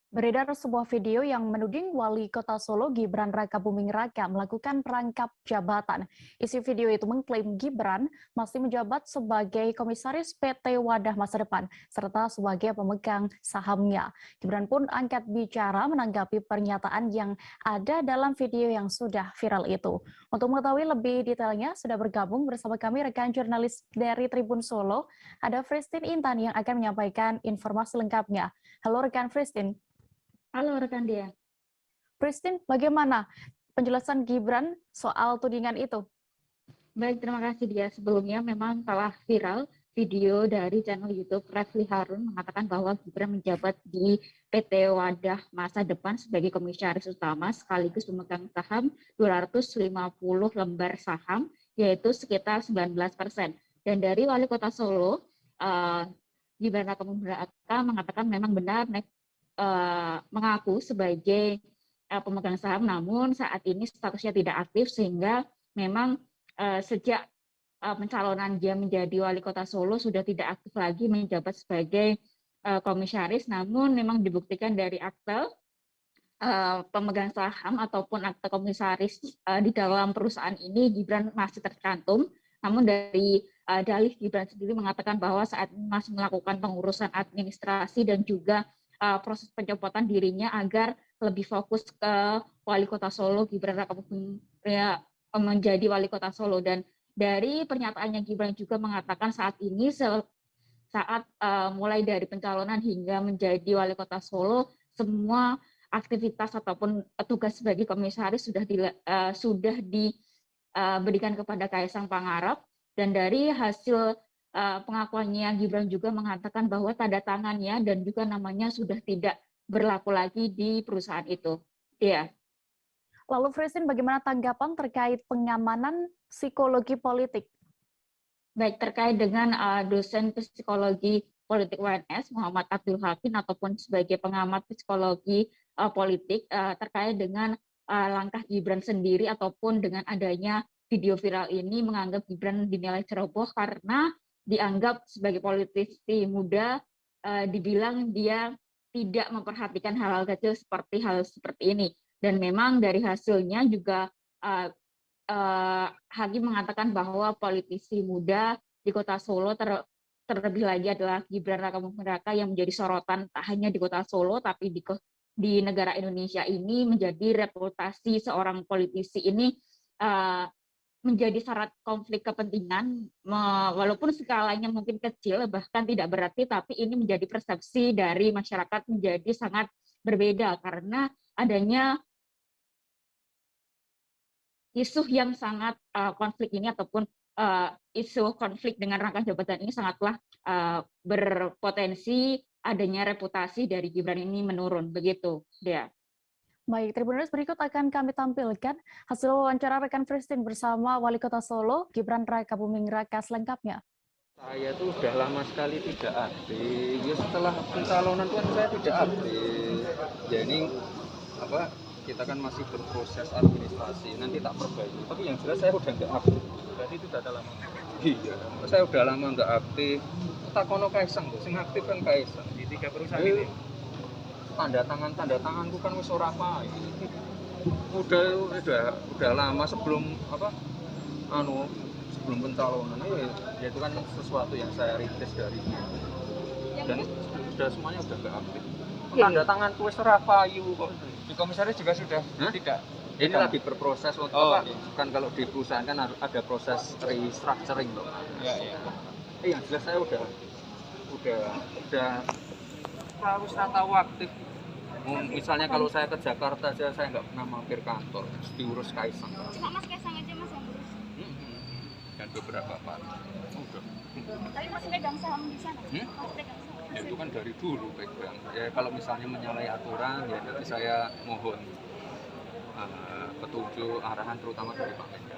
Beredar sebuah video yang menuding Wali Kota Solo Gibran Rakabuming Raka melakukan perangkap jabatan. Isi video itu mengklaim Gibran masih menjabat sebagai komisaris PT Wadah Masa Depan serta sebagai pemegang sahamnya. Gibran pun angkat bicara menanggapi pernyataan yang ada dalam video yang sudah viral itu. Untuk mengetahui lebih detailnya, sudah bergabung bersama kami rekan jurnalis dari Tribun Solo, ada Fristin Intan yang akan menyampaikan informasi lengkapnya. Halo rekan Fristin. Halo rekan dia. Pristin, bagaimana penjelasan Gibran soal tudingan itu? Baik, terima kasih dia. Sebelumnya memang telah viral video dari channel YouTube Refli Harun mengatakan bahwa Gibran menjabat di PT Wadah Masa Depan sebagai komisaris utama sekaligus pemegang saham 250 lembar saham, yaitu sekitar 19%. Dan dari Wali Kota Solo, Gibran Rakabuming Raka mengatakan memang benar mengaku sebagai pemegang saham, namun saat ini statusnya tidak aktif sehingga memang sejak pencalonan dia menjadi wali kota Solo sudah tidak aktif lagi menjabat sebagai komisaris, namun memang dibuktikan dari akte pemegang saham ataupun akte komisaris di dalam perusahaan ini Gibran masih tercantum. Namun dari dalih Gibran sendiri mengatakan bahwa saat ini masih melakukan pengurusan administrasi dan juga proses pencopotan dirinya agar lebih fokus ke wali kota Solo, Gibran Rakabuming menjadi wali kota Solo. Dan dari pernyataannya Gibran juga mengatakan saat ini saat mulai dari pencalonan hingga menjadi wali kota Solo, semua aktivitas ataupun tugas sebagai komisaris sudah diberikan kepada Kaisang Pangarep. Dan dari hasil pengakuannya Gibran juga mengatakan bahwa tanda tangannya dan juga namanya sudah tidak berlaku lagi di perusahaan itu. Iya. Lalu Fristin, bagaimana tanggapan terkait pengamanan psikologi politik? Baik, terkait dengan dosen psikologi politik UNS Muhammad Abdul Hakim ataupun sebagai pengamat psikologi politik terkait dengan langkah Gibran sendiri ataupun dengan adanya video viral ini, menganggap Gibran dinilai ceroboh karena dianggap sebagai politisi muda, dibilang dia tidak memperhatikan hal-hal kecil seperti hal seperti ini. Dan memang dari hasilnya juga Hakim mengatakan bahwa politisi muda di kota Solo terlebih lagi adalah Gibran Rakabuming Raka yang menjadi sorotan tak hanya di kota Solo tapi di negara Indonesia ini, menjadi reputasi seorang politisi ini menjadi syarat konflik kepentingan, walaupun skalanya mungkin kecil, bahkan tidak berarti, tapi ini menjadi persepsi dari masyarakat menjadi sangat berbeda karena adanya isu yang sangat konflik ini ataupun isu konflik dengan rangkap jabatan ini sangatlah berpotensi adanya reputasi dari Gibran ini menurun, begitu dia. Baik, Tribuners, berikut akan kami tampilkan hasil wawancara rekan Fristin bersama Wali Kota Solo, Gibran Rakabuming Raka selengkapnya. Saya tuh udah lama sekali tidak aktif. Ya setelah pencalonan kan saya tidak aktif. Ya ini apa? Kita kan masih berproses administrasi. Nanti tak perbaiki. Tapi yang jelas saya udah nggak aktif. Berarti itu udah lama. Iya. Saya udah lama nggak aktif. Takono Kaisang, sing aktif kan Kaisang. Di 3 perusahaan ini. Tanda tanganku kan wis ora apa. Udah lama sebelum apa? Sebelum pencalonan ya itu kan sesuatu yang saya rintis dari dia. Dan sudah semuanya udah nggak aktif. Tanda tangan tulis Rafayu kok. Di komisaris juga sudah tidak. Ini lagi berproses untuk apa? Kan kalau di perusahaan kan ada proses restructuring loh. Iya. Yang jelas saya udah harus tahu aktif. Misalnya kalau saya ke Jakarta aja saya nggak pernah mampir kantor, diurus Kaisang. Cuma Mas Kaisang aja Mas yang urus. Dan beberapa part. Udah. Tapi masih pegang saham di sana? Masih pegang saham? Ya itu kan dari dulu pegang. Ya kalau misalnya menyalahi aturan ya nanti saya mohon petunjuk arahan terutama dari Pak Mendak.